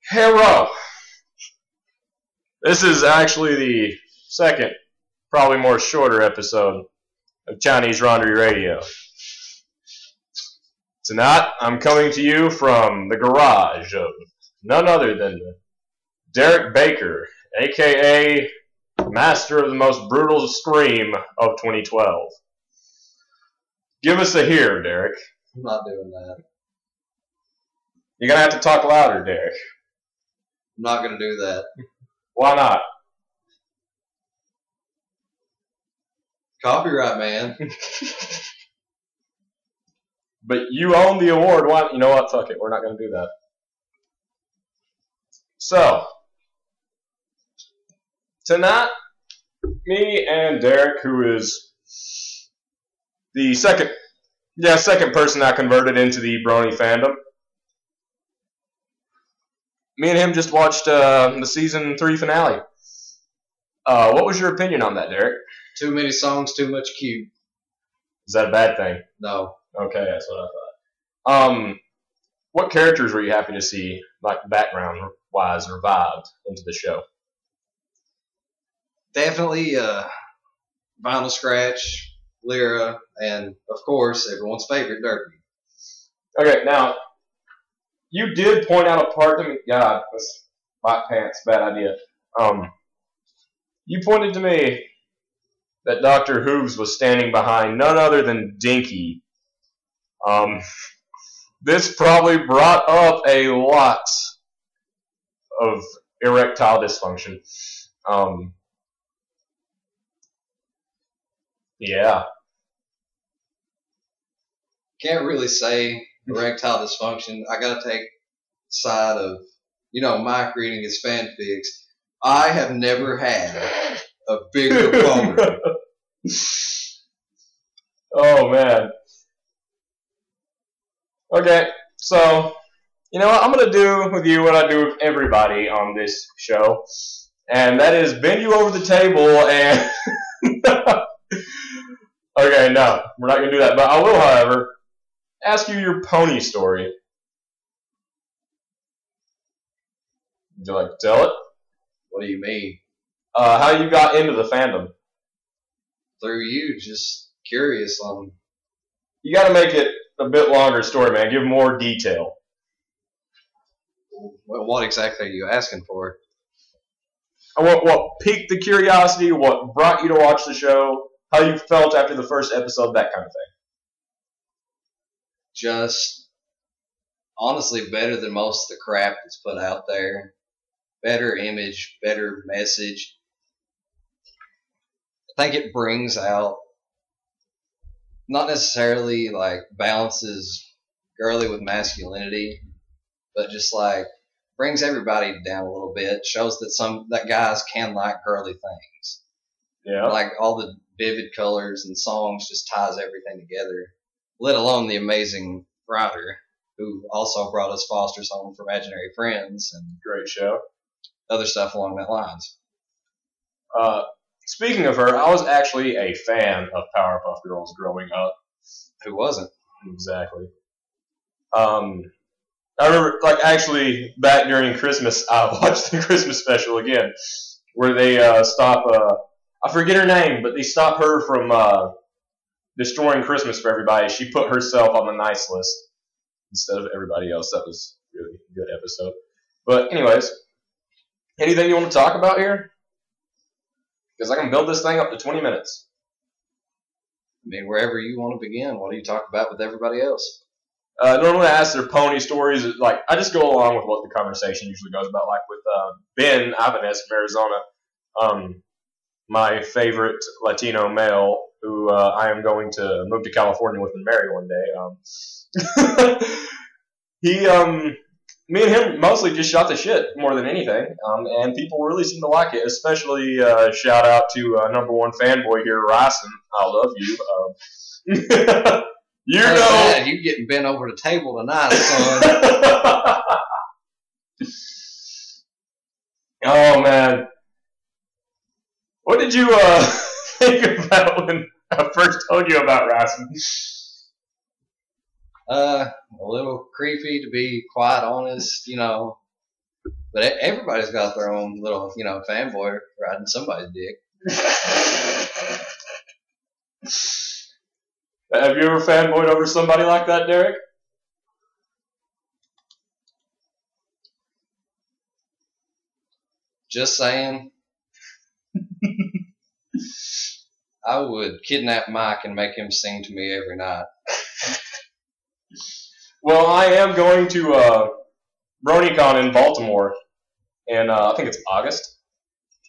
Hello. This is actually the second, probably more shorter episode of Chinese Laundry Radio. Tonight, I'm coming to you from the garage of none other than Derek Baker, a.k.a. master of the most brutal scream of 2012. Give us a hear, Derek. I'm not doing that. You're going to have to talk louder, Derek. I'm not going to do that. Why not? Copyright, man. But you own the award. Why? You know what? Fuck it. We're not going to do that. So, tonight, me and Derek, who is the second person I converted into the Brony fandom. Me and him just watched the season 3 finale. What was your opinion on that, Derek? Too many songs, too much cute. Is that a bad thing? No. Okay, that's what I thought. What characters were you happy to see, like background-wise, revived into the show? Definitely Vinyl Scratch, Lyra, and, of course, everyone's favorite, Derpy. Okay, now, you did point out a part to me. God, this black pants, bad idea. You pointed to me that Dr. Hooves was standing behind none other than Dinky. This probably brought up a lot of erectile dysfunction. Yeah. Can't really say erectile dysfunction. I gotta take side of, Mike reading his fanfics. I have never had a bigger boner. Oh, man. Okay, so, you know what? I'm going to do with you what I do with everybody on this show, and that is bend you over the table and... Okay, no, we're not going to do that, but I will, however, ask you your pony story. Would you like to tell it? What do you mean? How you got into the fandom. Through you, just curious on... You got to make it a bit longer story, man. Give more detail. Well, what exactly are you asking for? What piqued the curiosity, what brought you to watch the show, how you felt after the first episode, that kind of thing. Just, honestly, better than most of the crap that's put out there. Better image, better message. I think it brings out, not necessarily like balances girly with masculinity, but just like brings everybody down a little bit. Shows that guys can like girly things. Yeah. Like all the vivid colors and songs just ties everything together. Let alone the amazing writer who also brought us Foster's Home for Imaginary Friends and Great show. Other stuff along that lines. Speaking of her, I was actually a fan of Powerpuff Girls growing up. Who wasn't? Exactly. I remember, actually, back during Christmas, I watched the Christmas special again, where they stop, I forget her name, but they stop her from destroying Christmas for everybody. She put herself on the nice list instead of everybody else. That was a really good episode. But anyways, anything you want to talk about here? Because I can build this thing up to 20 minutes. I mean, wherever you want to begin, what do you talk about with everybody else? Normally I ask their pony stories. I just go along with what the conversation usually goes about. Like with Ben Ibanez from Arizona, my favorite Latino male, who I am going to move to California with and marry one day. Me and him mostly just shot the shit more than anything, and people really seem to like it, especially shout out to #1 fanboy here, Ryson. I love you. You getting bent over the table tonight, son. Oh, man. What did you think about when I first told you about Ryson? A little creepy, to be quite honest. But everybody's got their own little, fanboy riding somebody's dick. Have you ever fanboyed over somebody like that, Derek? Just saying. I would kidnap Mike and make him sing to me every night. Well, I am going to BronyCon in Baltimore, and I think it's August.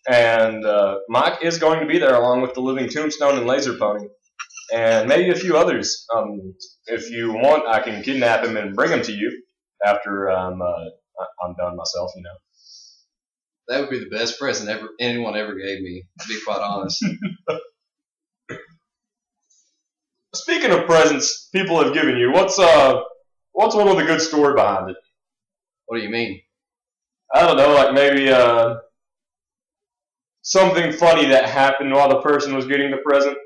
And Mike is going to be there along with the Living Tombstone and Laser Pony, and maybe a few others. If you want, I can kidnap him and bring him to you after I'm done myself, That would be the best present anyone ever gave me, to be quite honest. Speaking of presents people have given you, what's one with a good story behind it? What do you mean? I don't know, like maybe something funny that happened while the person was getting the present.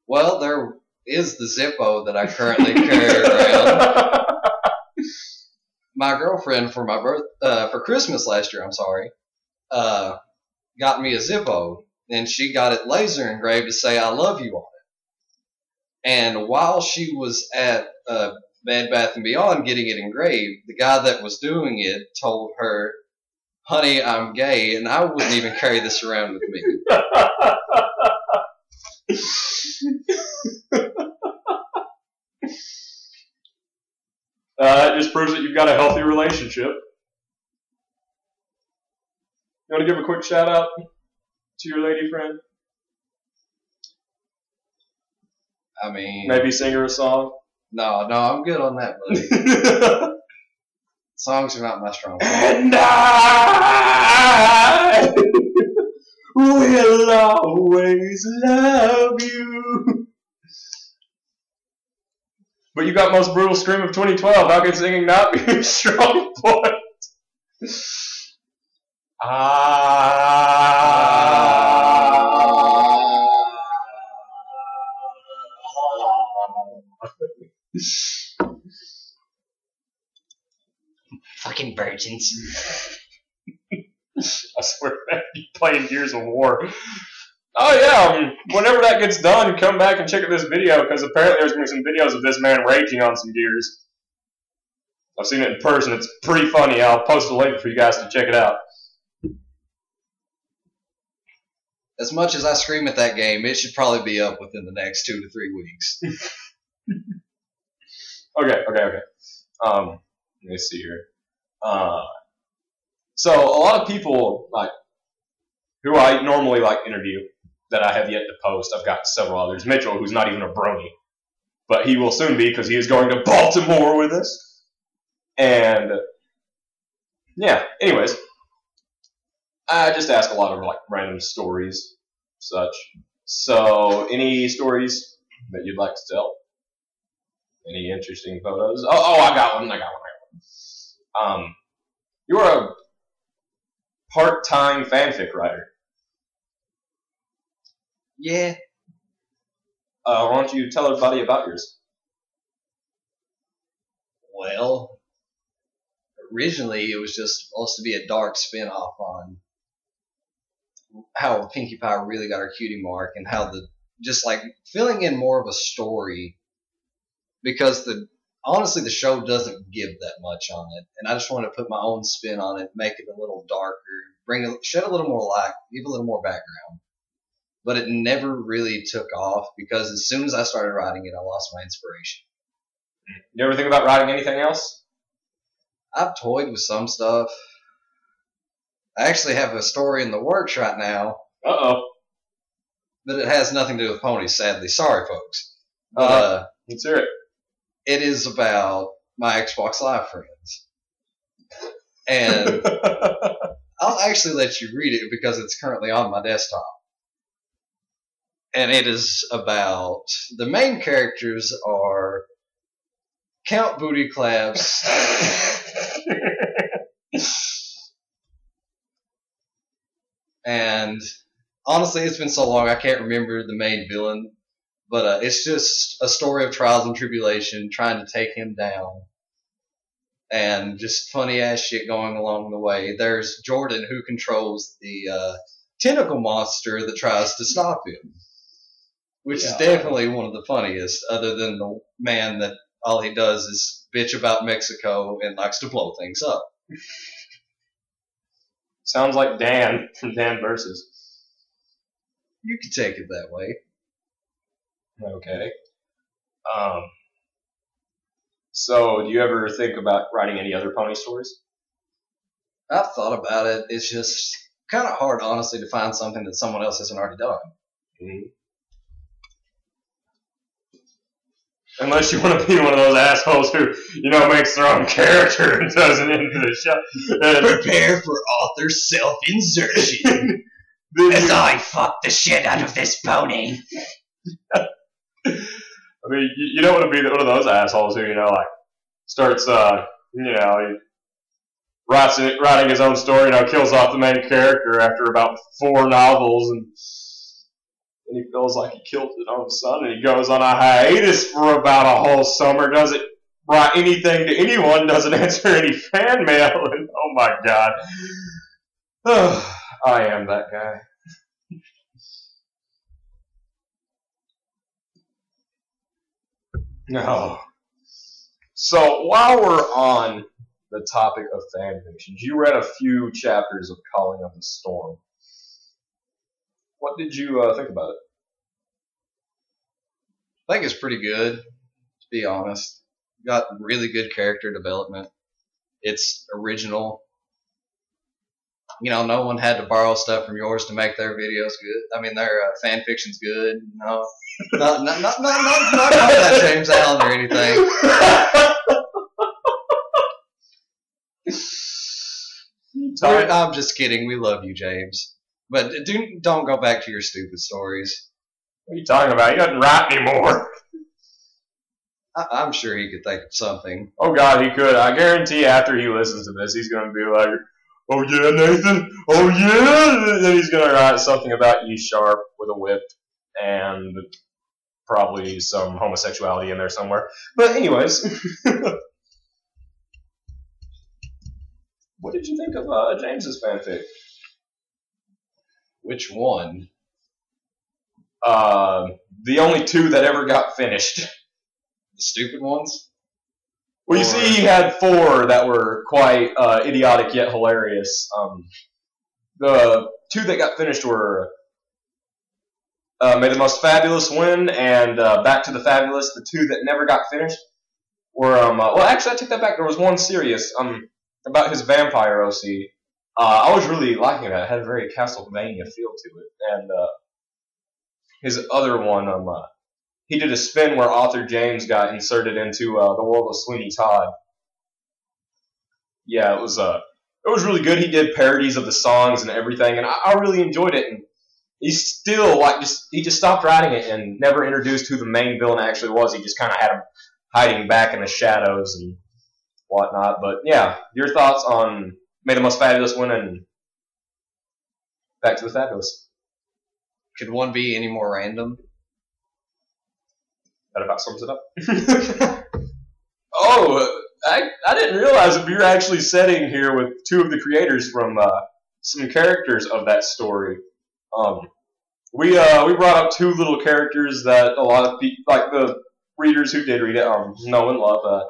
Well, there is the Zippo that I currently carry around. My girlfriend for Christmas last year, got me a Zippo, and she got it laser engraved to say "I love you" on it. And while she was at Bed Bath & Beyond getting it engraved, the guy that was doing it told her, "Honey, I'm gay, and I wouldn't even carry this around with me." It just proves that you've got a healthy relationship. You want to give a quick shout out to your lady friend? I mean, maybe sing her a song? No, I'm good on that, buddy. Songs are not my strong point. And I will always love you. But you got Most Brutal Scream of 2012. How can singing not be your strong point? Fucking virgins. I swear, man, you playing Gears of War. Oh yeah, whenever that gets done, come back and check out this video, because apparently there's going to be some videos of this man raging on some Gears. I've seen it in person. It's pretty funny. I'll post a link for you guys to check it out. As much as I scream at that game, it should probably be up within the next 2 to 3 weeks. Okay. Let me see here. So a lot of people who I normally interview that I have yet to post. I've got several others. Mitchell, who's not even a brony, but he will soon be, because he is going to Baltimore with us. And yeah, anyways, I just ask a lot of random stories, such. So, any stories that you'd like to tell? Any interesting photos? Oh, I got one. You're a part-time fanfic writer. Yeah. Why don't you tell everybody about yours? Well, originally it was just supposed to be a dark spin-off on how Pinkie Pie really got her cutie mark, and how filling in more of a story, because honestly the show doesn't give that much on it, and I just wanted to put my own spin on it, make it a little darker, shed a little more light, give a little more background. But it never really took off, because as soon as I started writing it, I lost my inspiration. You ever think about writing anything else? I've toyed with some stuff. I actually have a story in the works right now. Uh-oh. But it has nothing to do with ponies, sadly. Sorry, folks. Let's hear it. It is about my Xbox Live friends. And I'll actually let you read it, because it's currently on my desktop. And it is about, the main characters are Count Booty Claps, and honestly, it's been so long I can't remember the main villain, but it's just a story of trials and tribulation, trying to take him down. and just funny ass shit going along the way. There's Jordan, who controls the tentacle monster that tries to stop him, which is definitely one of the funniest, other than the man that all he does is bitch about Mexico and likes to blow things up. Sounds like Dan from Dan Versus. You could take it that way. Okay. So, do you ever think about writing any other pony stories? I've thought about it. It's just kind of hard, honestly, to find something that someone else hasn't already done. Mm-hmm. Unless you want to be one of those assholes who, makes their own character and does it into the show. Prepare for author self-insertion. As I fuck the shit out of this pony. I mean, you don't want to be one of those assholes who, starts, he writing his own story, kills off the main character after about 4 novels, and he feels like he killed his own son, and he goes on a hiatus for about a whole summer, doesn't write anything to anyone, doesn't answer any fan mail, and oh my god. I am that guy. No. So, while we're on the topic of fan fictions, you read a few chapters of Calling of the Storm. What did you think about it? I think it's pretty good, to be honest. Got really good character development. It's original. No one had to borrow stuff from yours to make their videos good. I mean, their fan fiction's good. No, not that James Allen or anything. I'm just kidding. We love you, James. But don't go back to your stupid stories. What are you talking about? He doesn't write anymore. I'm sure he could think of something. Oh, God, he could. I guarantee after he listens to this, he's going to be like, oh, yeah, Nathan? Oh, yeah? And then he's going to write something about E-sharp with a whip and probably some homosexuality in there somewhere. But anyways, what did you think of James's fanfic? Which one? The only 2 that ever got finished. The stupid ones? Well, you see, he had 4 that were quite idiotic yet hilarious. The 2 that got finished were May the Most Fabulous Win and Back to the Fabulous. The 2 that never got finished were, well, actually, I take that back. There was one serious about his vampire OC. I was really liking that. It had a very Castlevania feel to it. And his other one, he did a spin where author James got inserted into the world of Sweeney Todd. Yeah, it was really good. He did parodies of the songs and everything, and I really enjoyed it. And he still he just stopped writing it and never introduced who the main villain actually was. He just kind of had him hiding back in the shadows and whatnot. But yeah, your thoughts on May the Most Fabulous Win and Back to the Fabulous? Could one be any more random? That about sums it up. Oh, I didn't realize that we were actually sitting here with 2 of the creators from some characters of that story. We brought up 2 little characters that a lot of people, like the readers who did read it, know and love,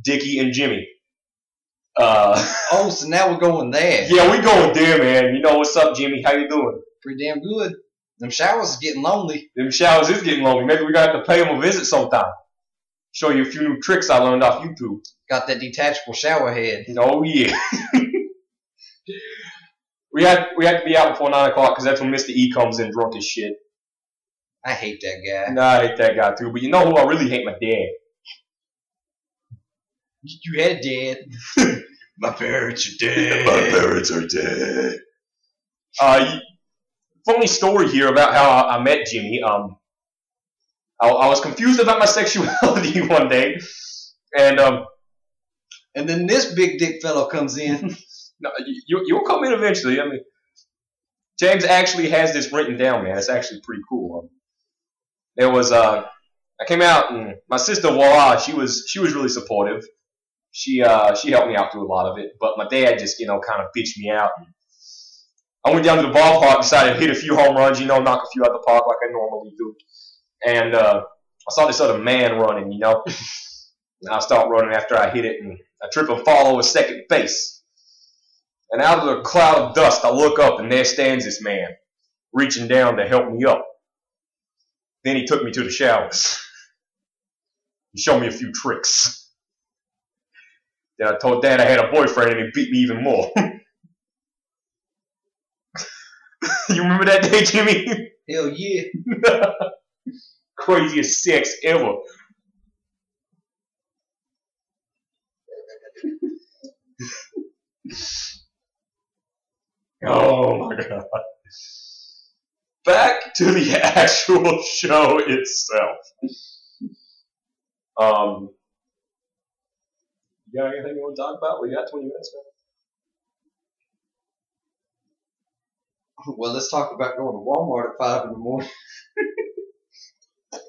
Dicky and Jimmy. Oh, so now we're going there. Yeah, we going there, man. You know what's up, Jimmy? How you doing? Pretty damn good. Them showers is getting lonely. Them showers is getting lonely. Maybe we got to pay them a visit sometime. Show you a few new tricks I learned off YouTube. Got that detachable shower head. Oh, yeah. we had to be out before 9 o'clock because that's when Mr. E comes in drunk as shit. I hate that guy. Nah, I hate that guy too. But you know who I really hate? My dad. You had a dad. My parents are dead. My parents are dead. Funny story here about how I met Jimmy. I was confused about my sexuality one day, and then this big dick fellow comes in. No, you'll come in eventually. I mean, James actually has this written down, man. It's actually pretty cool. There was I came out and my sister, voila, she was really supportive. She helped me out through a lot of it, but my dad just, kind of bitched me out. And I went down to the ballpark, decided to hit a few home runs, knock a few out the park like I normally do. And I saw this other man running, And I start running after I hit it, and I trip and fall over second base. And out of the cloud of dust, I look up, and there stands this man, reaching down to help me up. Then he took me to the showers. He showed me a few tricks. Then I told Dad I had a boyfriend, and he beat me even more. You remember that day, Jimmy? Hell yeah. Craziest sex ever. Oh my god. Back to the actual show itself. You got anything you want to talk about? We got 20 minutes, man. Well, let's talk about going to Walmart at 5 in the morning.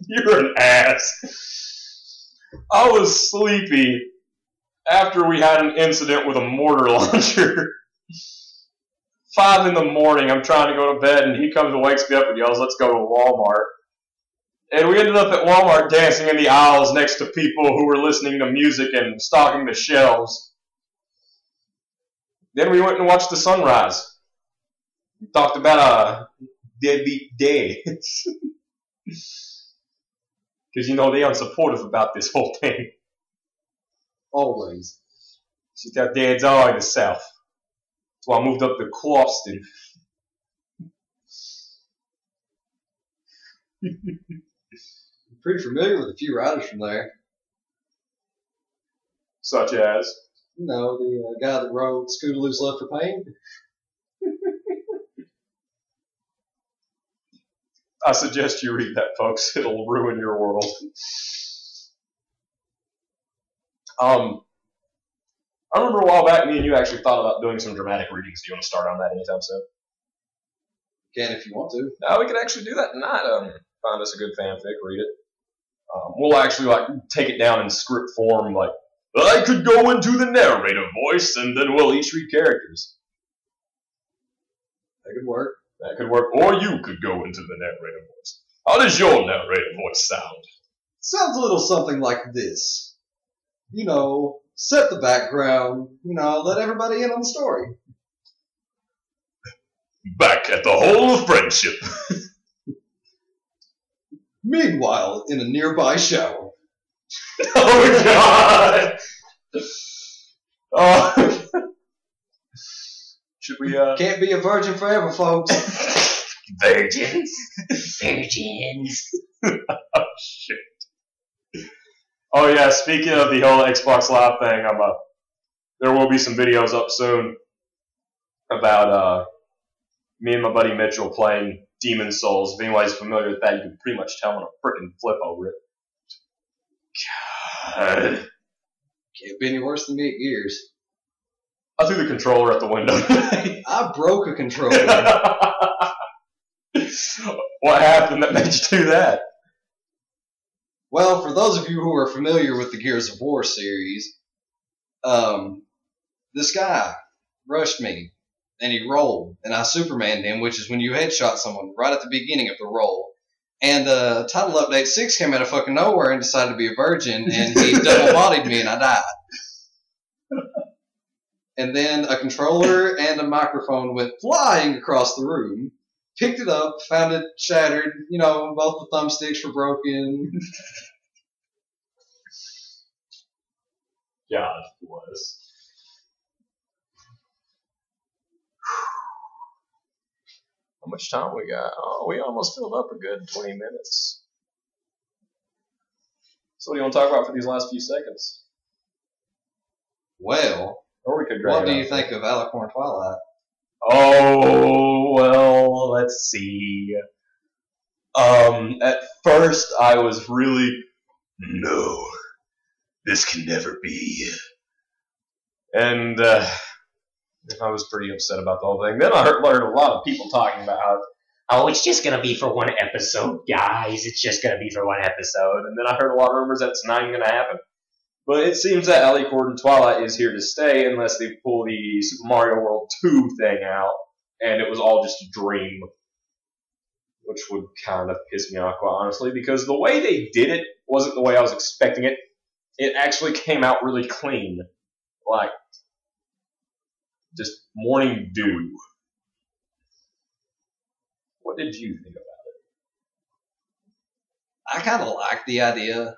You're an ass. I was sleepy after we had an incident with a mortar launcher. 5 in the morning, I'm trying to go to bed, and he comes and wakes me up and yells, "Let's go to Walmart." And we ended up at Walmart dancing in the aisles next to people who were listening to music and stocking the shelves. Then we went and watched the sunrise. We talked about a deadbeat dad. Because, they unsupportive about this whole thing. Always. She's got dads all in the South. That's why I moved up to Clawston. I'm pretty familiar with a few riders from there. Such as? The guy that wrote Scootaloo's Love for Pain. I suggest you read that, folks. It'll ruin your world. I remember a while back, me and you actually thought about doing some dramatic readings. Do you want to start on that anytime soon? Can if you want to. No, we could actually do that tonight. Find us a good fanfic, read it. We'll actually take it down in script form, I could go into the narrator voice, and then we'll each read characters. That could work. That could work. Or you could go into the narrator voice. How does your narrator voice sound? Sounds a little something like this. Set the background. Let everybody in on the story. Back at the Hole of Friendship. Meanwhile, in a nearby shower. Oh, God! Oh. Should we, Can't be a virgin forever, folks. Virgins. Virgins. Oh, shit. Oh, yeah, speaking of the whole Xbox Live thing, there will be some videos up soon about, me and my buddy Mitchell playing Demon Souls. If anybody's familiar with that, you can pretty much tell when a frickin' flip over it. God. Can't be any worse than me at Gears. I threw the controller at the window. I broke a controller. What happened that made you do that? Well, for those of you who are familiar with the Gears of War series, this guy rushed me, and he rolled, and I Supermaned him, which is when you headshot someone right at the beginning of the roll. And Title Update 6 came out of fucking nowhere and decided to be a virgin, and he double-bodied me, and I died. And then a controller and a microphone went flying across the room, picked it up, found it shattered, both the thumbsticks were broken. God bless. How much time we got? Oh, we almost filled up a good 20 minutes. So what do you want to talk about for these last few seconds? Well, or we could what do you think of Alicorn Twilight? Oh, well, let's see. At first I was really, no, this can never be. And I was pretty upset about the whole thing. Then I heard a lot of people talking about how, oh, it's just going to be for one episode, guys. It's just going to be for one episode. And then I heard a lot of rumors that it's not even going to happen. But it seems that Alicorn Twilight is here to stay unless they pull the Super Mario World 2 thing out, and it was all just a dream. Which would kind of piss me off, quite honestly, because the way they did it wasn't the way I was expecting it. It actually came out really clean. Like, just morning dew. What did you think about it? I kind of like the idea,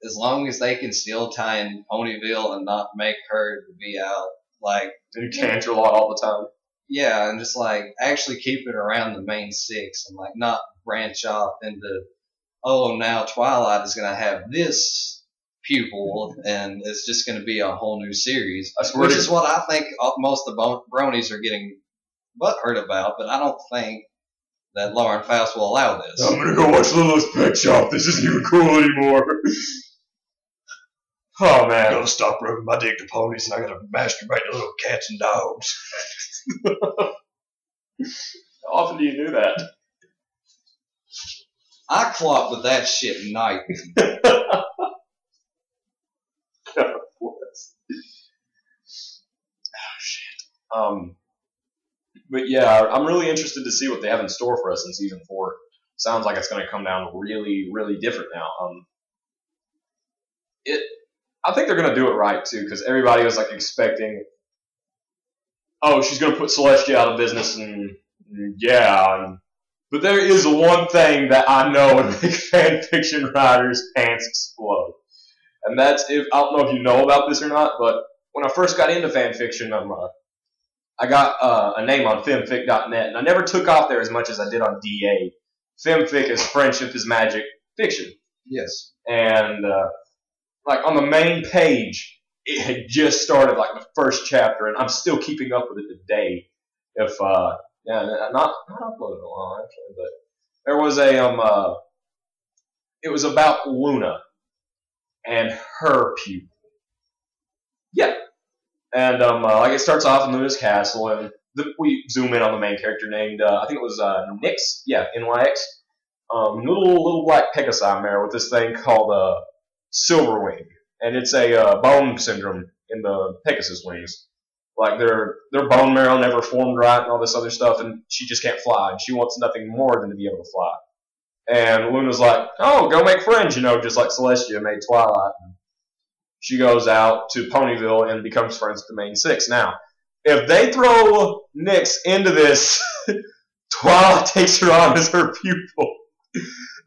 as long as they can still tie in Ponyville and not make her be out, like... And Canterlot all the time. Yeah, and just, like, actually keep it around the main six and, like, not branch off into, oh, now Twilight is going to have this pupil and it's just going to be a whole new series. Which is what I think most of the bronies are getting butthurt about, but I don't think that Lauren Faust will allow this. I'm going to go watch Lolo's Pet Shop. This isn't even cool anymore. Oh, man. I gotta stop rubbing my dick to ponies and I gotta masturbate to little cats and dogs. How often do you do that? I clock with that shit night. But yeah, I'm really interested to see what they have in store for us in season 4. Sounds like it's going to come down really, really different now. I think they're going to do it right too, because everybody was like expecting, oh, she's going to put Celestia out of business, and yeah. But there is one thing that I know would make fan fiction writers' pants explode, and that's I don't know if you know about this or not, but when I first got into fan fiction, I got a name on femfic.net, and I never took off there as much as I did on DA. Femfic is Friendship is Magic Fiction. Yes. And like on the main page, it had just started like the first chapter, and I'm still keeping up with it today. If not uploaded a while actually, but there was it was about Luna and her pupil. Yeah. And like it starts off in Luna's castle, and we zoom in on the main character named I think it was Nyx. Yeah, NYX. Little black Pegasi mare with this thing called Silverwing, and it's a bone syndrome in the Pegasus wings. Like their bone marrow never formed right and all this other stuff, and she just can't fly, and she wants nothing more than to be able to fly. And Luna's like, oh, go make friends, just like Celestia made Twilight. And she goes out to Ponyville and becomes friends with the main six. Now, if they throw Nyx into this, Twilight takes her on as her pupil.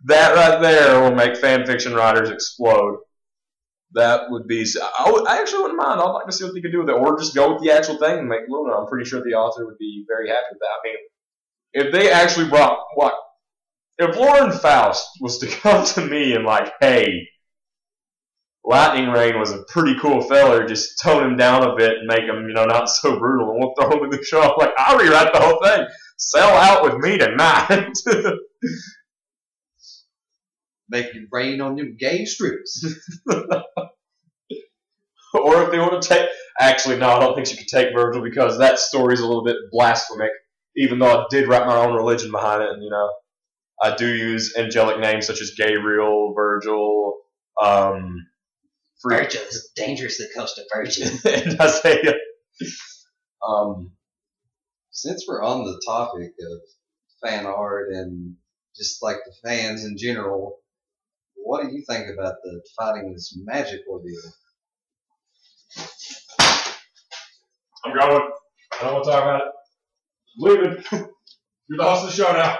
That right there will make fanfiction writers explode. That would be... I actually wouldn't mind. I'd like to see what they could do with it. Or just go with the actual thing and make Luna. I'm pretty sure the author would be very happy with that. I mean, if they actually brought... If Lauren Faust was to come to me and like, hey, Lightning Rain was a pretty cool feller, just tone him down a bit and make him, not so brutal, and we'll throw him in the show. I'm like, I'll rewrite the whole thing. Sell out with me tonight. Make it rain on them gay strips. Or if they want to take... Actually, no, I don't think she could take Virgil, because that story's a little bit blasphemic, even though I did write my own religion behind it, and, I do use angelic names such as Gabriel, Virgil, Virgil's dangerously close to Virgil. And Isaiah. Since we're on the topic of fan art and just like the fans in general, what do you think about the fighting this magic ordeal? I'm going. I don't want to talk about it. I'm leaving. You're the host of the show now.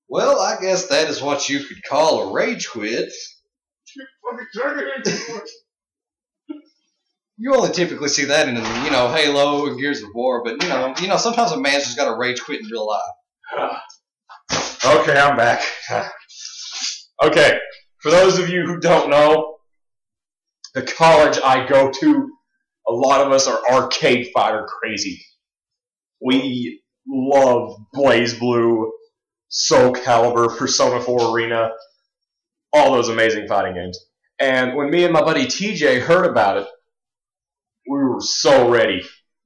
Well, I guess that is what you could call a rage quit. You only typically see that in, Halo and Gears of War, but, sometimes a man's just got to rage quit in real life. Okay, I'm back. Okay, for those of you who don't know, the college I go to, a lot of us are arcade fighter crazy. We love BlazBlue, Soul Calibur, Persona 4 Arena, all those amazing fighting games. And when me and my buddy TJ heard about it, we were so ready.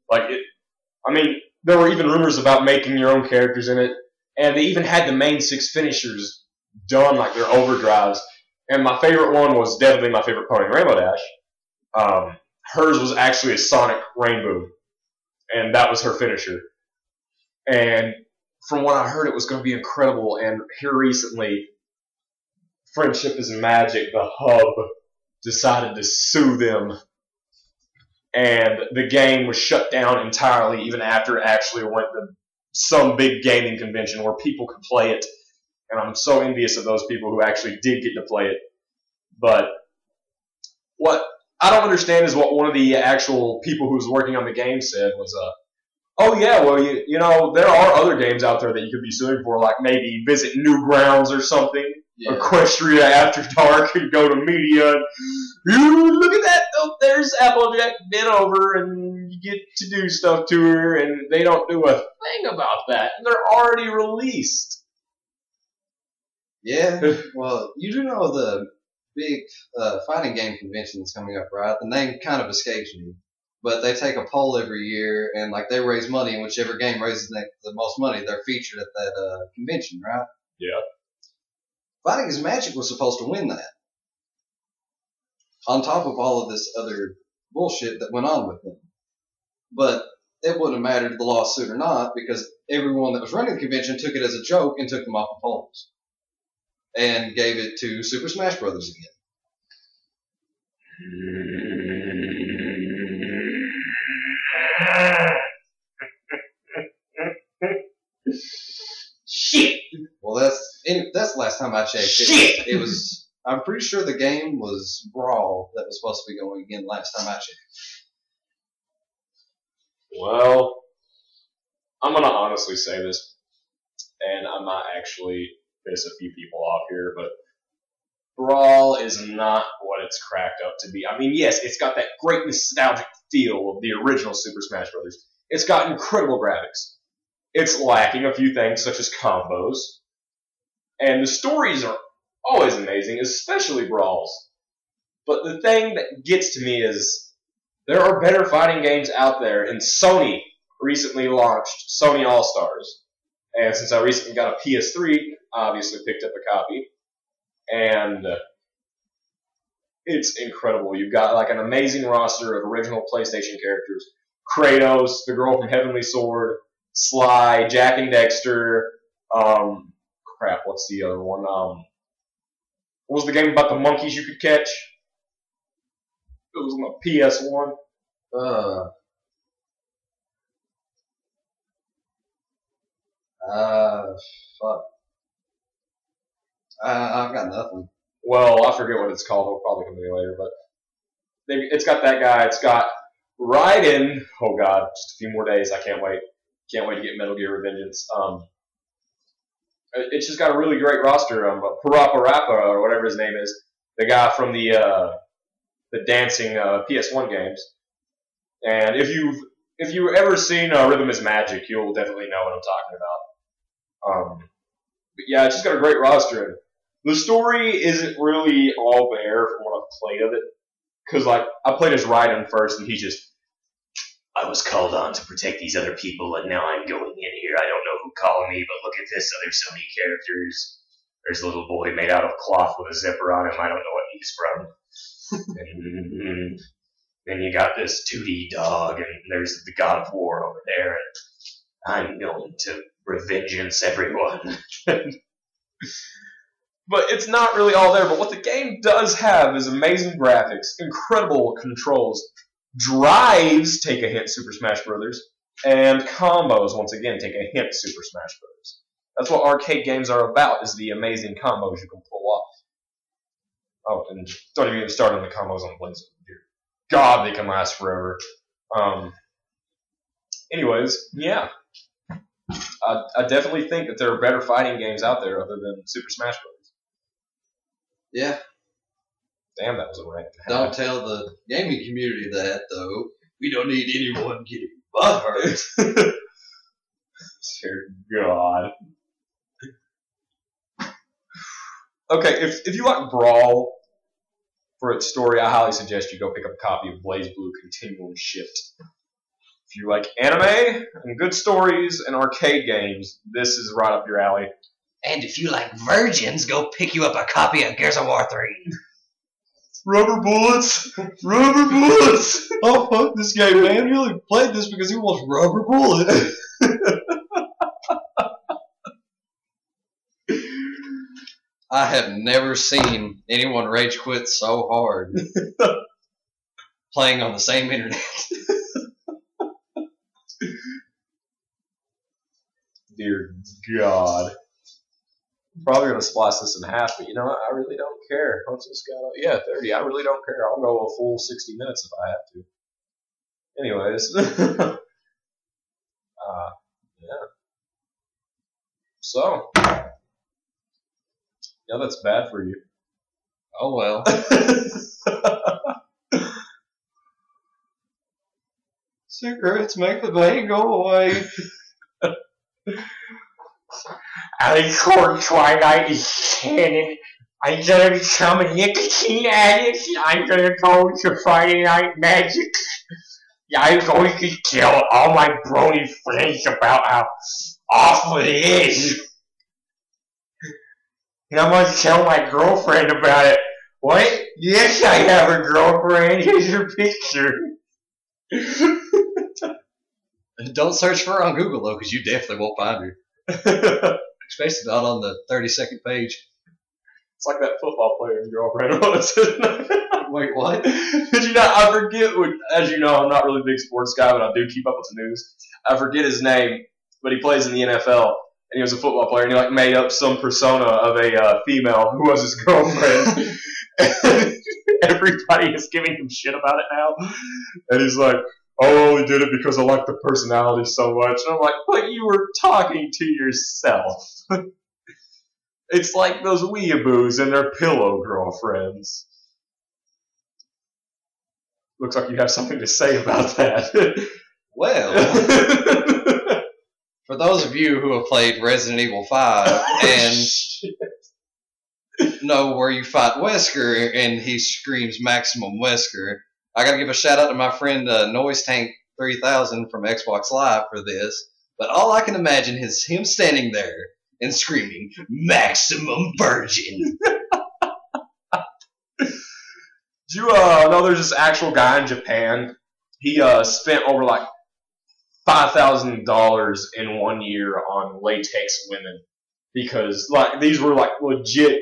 There were even rumors about making your own characters in it, and they even had the main six finishers done, like their overdrives. And my favorite one was definitely my favorite pony, Rainbow Dash. Hers was actually a Sonic Rainbow, and that was her finisher. And from what I heard, it was going to be incredible. And here recently, Friendship is Magic, the hub, decided to sue them. And the game was shut down entirely even after it actually went to some big gaming convention where people could play it. And I'm so envious of those people who actually did get to play it. But what I don't understand is what one of the actual people who was working on the game said was, oh yeah, well, you know, there are other games out there that you could be suing for, like maybe Visit Newgrounds or something, yeah. Equestria After Dark, and go to media, and look at that, oh, there's Applejack bent over, and you get to do stuff to her, and they don't do a thing about that, and they're already released. Yeah, well, you do know the big fighting game convention that's coming up, right? The name kind of escapes me. But they take a poll every year, and like they raise money, and whichever game raises the most money, they're featured at that convention, right? Yeah. Fighting is Magic was supposed to win that. On top of all of this other bullshit that went on with them. But it wouldn't have mattered the lawsuit or not, because everyone that was running the convention took it as a joke and took them off the polls. And gave it to Super Smash Brothers again. Shit. Well, that's the last time I checked. Shit. It was. I'm pretty sure the game was Brawl that was supposed to be going again last time I checked. Well, I'm gonna honestly say this, and I'm not actually piss a few people off here, but Brawl is not what it's cracked up to be. I mean, yes, it's got that great nostalgic feel of the original Super Smash Bros. It's got incredible graphics. It's lacking a few things such as combos. And the stories are always amazing, especially Brawl's. But the thing that gets to me is there are better fighting games out there, and Sony recently launched Sony All-Stars. And since I recently got a PS3, I obviously picked up a copy. And it's incredible. You've got like an amazing roster of original PlayStation characters. Kratos, the girl from Heavenly Sword, Sly, Jack and Dexter, crap, what's the other one? What was the game about the monkeys you could catch? It was on the PS1. Fuck. I've got nothing. Well, I forget what it's called. It'll probably come to me later, but it's got that guy. It's got Raiden. Oh god, just a few more days. I can't wait. Can't wait to get Metal Gear Revengeance. It's just got a really great roster. Parappa Rappa, or whatever his name is, the guy from the dancing PS1 games. And if you've ever seen Rhythm is Magic, you'll definitely know what I'm talking about. But yeah, it's just got a great roster. And the story isn't really all there from what I've played of it. Because, like, I played as Raiden first, and I was called on to protect these other people, and now I'm going in here. I don't know who called me, but look at this. There's so many characters. There's a little boy made out of cloth with a zipper on him. I don't know what he's from. And then you got this 2D dog, and there's the God of War over there, and I'm going to revengeance everyone. But it's not really all there. But what the game does have is amazing graphics, incredible controls, drives take a hint Super Smash Brothers, and combos once again take a hint Super Smash Brothers. That's what arcade games are about, is the amazing combos you can pull off. Oh, and don't even start on the combos on Blaze. God, they can last forever. Anyways, yeah. I definitely think that there are better fighting games out there other than Super Smash Bros. Yeah. Damn, that was a rant. Don't tell the gaming community that, though. We don't need anyone getting butthurt. Dear God. Okay, if you like Brawl for its story, I highly suggest you go pick up a copy of Blaze Blue Continuum Shift. If you like anime and good stories and arcade games, this is right up your alley. And if you like virgins, go pick you up a copy of Gears of War 3. Rubber bullets! Rubber bullets! Oh, fuck this game, man. He only played this because he wants rubber bullets. I have never seen anyone rage quit so hard playing on the same internet. Dear God. I'm probably going to splice this in half, but you know what? I really don't care. Once this got 30. I really don't care. I'll go a full 60 minutes if I have to. Anyways. Yeah. So. Yeah, that's bad for you. Oh, well. Cigarettes make the pain go away. Alex Twilight is canon. I'm gonna become a nicotine addict. I'm gonna go to Friday Night Magic. I'm going to tell all my brony friends about how awful it is. And I'm going to tell my girlfriend about it. What? Yes, I have a girlfriend. Here's her picture. Don't search for her on Google, though, because you definitely won't find her. Especially not on the 32nd page. It's like that football player's girlfriend was. Wait, what? Did you not? I forget. As you know, I'm not really a big sports guy, but I do keep up with the news. I forget his name, but he plays in the NFL. And he was a football player, and he like made up some persona of a female who was his girlfriend. And everybody is giving him shit about it now. And he's like, "Oh, I only did it because I like the personality so much." And I'm like, "But you were talking to yourself." It's like those weeaboos and their pillow girlfriends. Looks like you have something to say about that. Well, for those of you who have played Resident Evil 5 and know where you fight Wesker and he screams Maximum Wesker, I gotta give a shout out to my friend Noise Tank 3000 from Xbox Live for this. But all I can imagine is him standing there and screaming Maximum Virgin. Do you know there's this actual guy in Japan? He spent over like $5,000 in 1 year on latex women because like these were like legit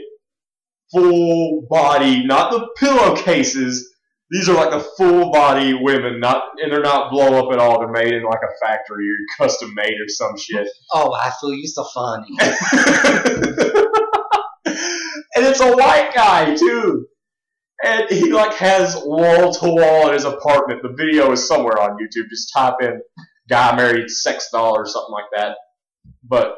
full body, not the pillowcases. These are like the full body women, and they're not blow up at all. They're made in like a factory or custom made or some shit. Oh, I feel you so funny. And it's a white guy too. And he like has wall to wall in his apartment. The video is somewhere on YouTube. Just type in "guy married sex doll" or something like that. But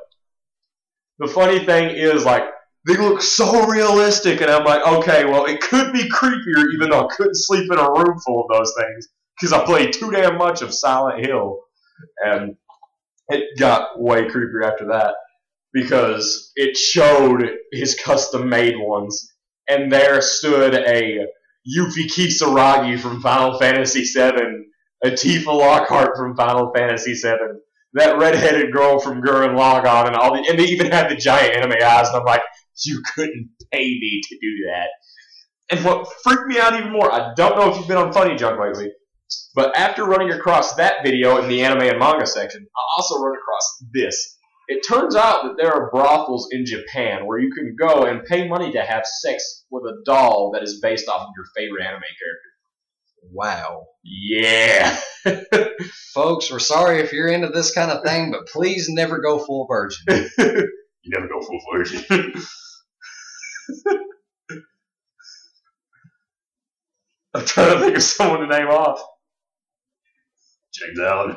the funny thing is, like, they look so realistic, and I'm like, okay, well, it could be creepier, even though I couldn't sleep in a room full of those things because I played too damn much of Silent Hill, and it got way creepier after that because it showed his custom-made ones. And there stood a Yuffie Kisaragi from Final Fantasy VII, a Tifa Lockhart from Final Fantasy VII, that redheaded girl from Gurren Lagann, and they even had the giant anime eyes. And I'm like, you couldn't pay me to do that. And what freaked me out even more, I don't know if you've been on Funny Junk lately, but after running across that video in the anime and manga section, I also run across this. It turns out that there are brothels in Japan where you can go and pay money to have sex with a doll that is based off of your favorite anime character. Wow. Yeah. Folks, we're sorry if you're into this kind of thing, but please never go full virgin. You never go full virgin. I'm trying to think of someone to name off. James Allen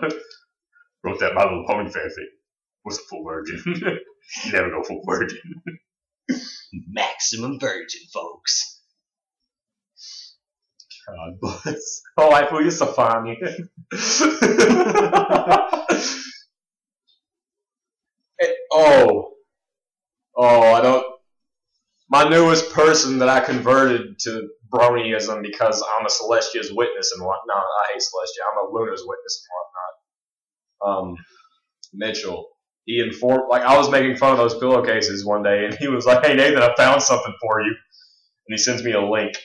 wrote that My Little Pony fanfic. Was a full virgin. You never go full virgin. Maximum virgin, folks. God bless. Oh, I feel you so funny. I don't. My newest person that I converted to bronyism because I'm a Celestia's witness and whatnot. I hate Celestia. I'm a Luna's witness and whatnot. Mitchell. he informed, like, I was making fun of those pillowcases one day, and he was like, "Hey, Nathan, I found something for you." And he sends me a link.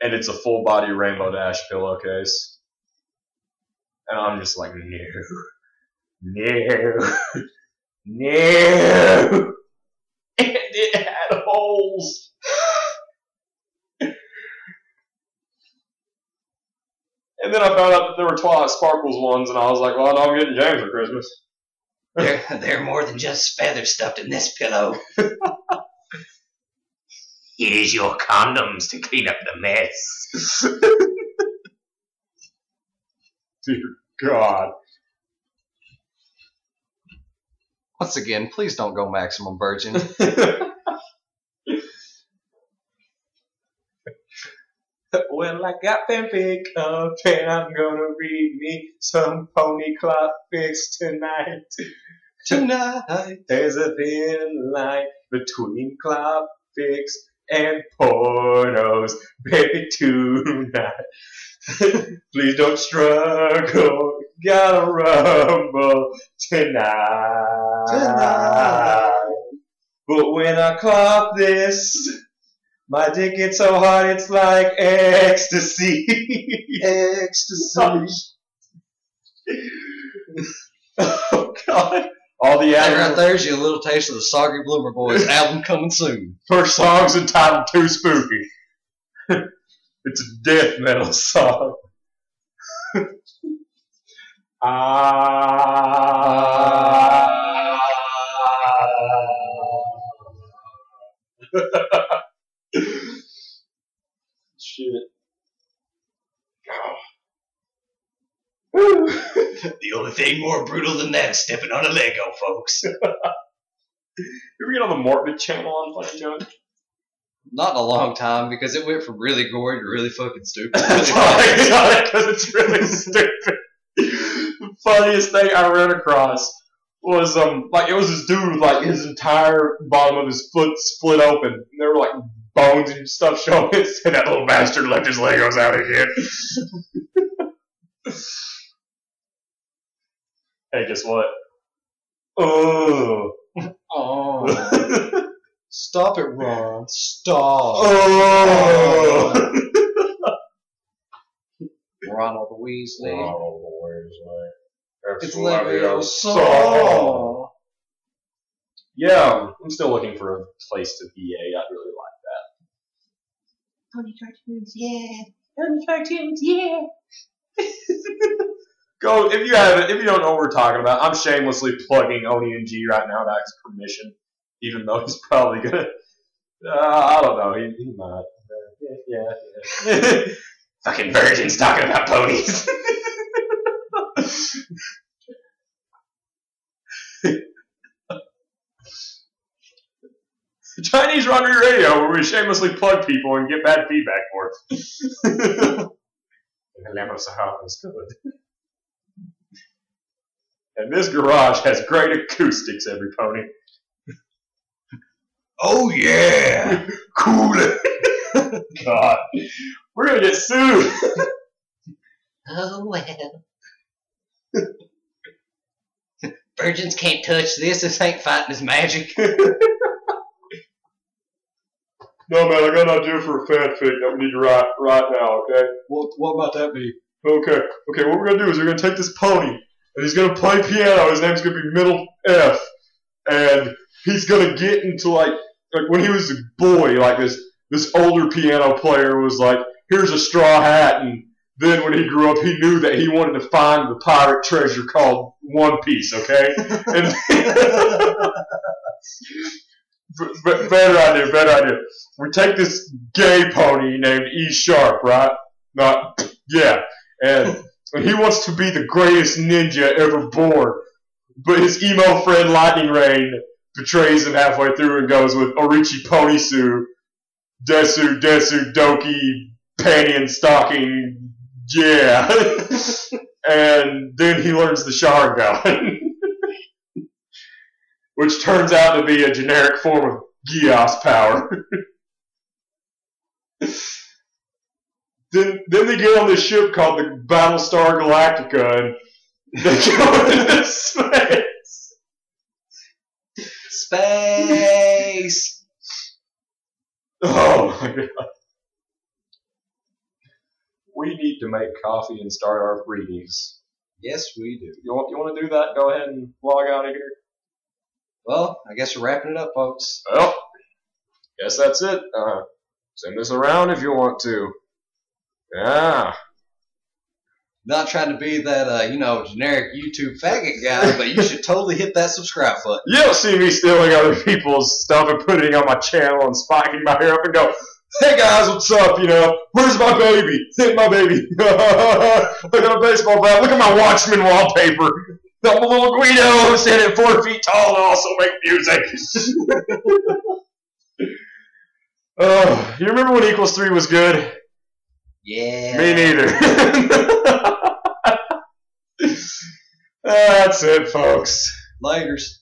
And it's a full body Rainbow Dash pillowcase. And I'm just like, no. No. And it had holes. And then I found out that there were Twilight Sparkles ones, and I was like, well, I know I'm getting James for Christmas. They're more than just feathers stuffed in this pillow. Here's your condoms to clean up the mess. Dear God. Once again, please don't go maximum virgin. Well, I got them pick up, and I'm gonna read me some pony cloth fix tonight. Tonight. There's a thin line between cloth fix and pornos, baby, tonight. Please don't struggle, gotta rumble tonight. But when I clop this, my dick gets so hard it's like ecstasy. Ecstasy. Oh, God. All the Right there's your little taste of the Soggy Bloomer Boys album coming soon. First song's entitled Too Spooky. It's a death metal song. Shit. The only thing more brutal than that is stepping on a Lego, folks. You ever get on the Morbid channel on Funny Joke? Not in a long time, because it went from really gory to really fucking stupid. That's why I got it, because it's really stupid. The funniest thing I ran across was like it was this dude with like his entire bottom of his foot split open, and there were like bones and stuff showing. And that little bastard left his Legos out again. Hey, guess what? Oh. Stop it, Ron. Stop. Oh. Ronald Weasley. It's Leviosa. Yeah, I'm still looking for a place to VA. I'd really like that. Pony cartoons, yeah. Pony cartoons, yeah. Go if you haven't. If you don't know what we're talking about, I'm shamelessly plugging Oni and G right now without his permission, even though he's probably gonna. I don't know. He might. Yeah. Fucking virgins talking about ponies. Chinese Runnery Radio, where we shamelessly plug people and get bad feedback for it. The Lamb of Sahara is good. And this garage has great acoustics, every pony. Oh, yeah. Cool it. God. We're going to get sued. Oh, well. Virgins can't touch this. This ain't fighting his magic. No, man, I got an idea for a fanfic that we need to write right now, okay? What might that be? Okay, what we're going to do is we're going to take this pony, and he's going to play piano. His name's going to be Middle F. And he's going to get into, like when he was a boy, like this older piano player was like, here's a straw hat. And then when he grew up, he knew that he wanted to find the pirate treasure called One Piece, okay? And better idea. We take this gay pony named E Sharp, right? And he wants to be the greatest ninja ever born. But his emo friend Lightning Rain betrays him halfway through and goes with Orichi Ponisu, Desu, Doki, Panty and Stocking, yeah. And then he learns the Sharingan, which turns out to be a generic form of Gios power. Then they get on this ship called the Battlestar Galactica, and they go into space. Space. Oh my god. We need to make coffee and start our readings. Yes, we do. You want to do that? Go ahead and log out of here. Well, I guess we're wrapping it up, folks. Well, guess that's it. Send this around if you want to. Yeah. Not trying to be that, generic YouTube faggot guy, but you should totally hit that subscribe button. You don't see me stealing other people's stuff and putting it on my channel and spiking my hair up and go, hey guys, what's up? Where's my baby? Hit my baby. Look at a baseball bat. Look at my Watchmen wallpaper. I'm a little Guido standing at 4 feet tall and also make music. You remember when Equals 3 was good? Yeah. Me neither. That's it, folks. Laters.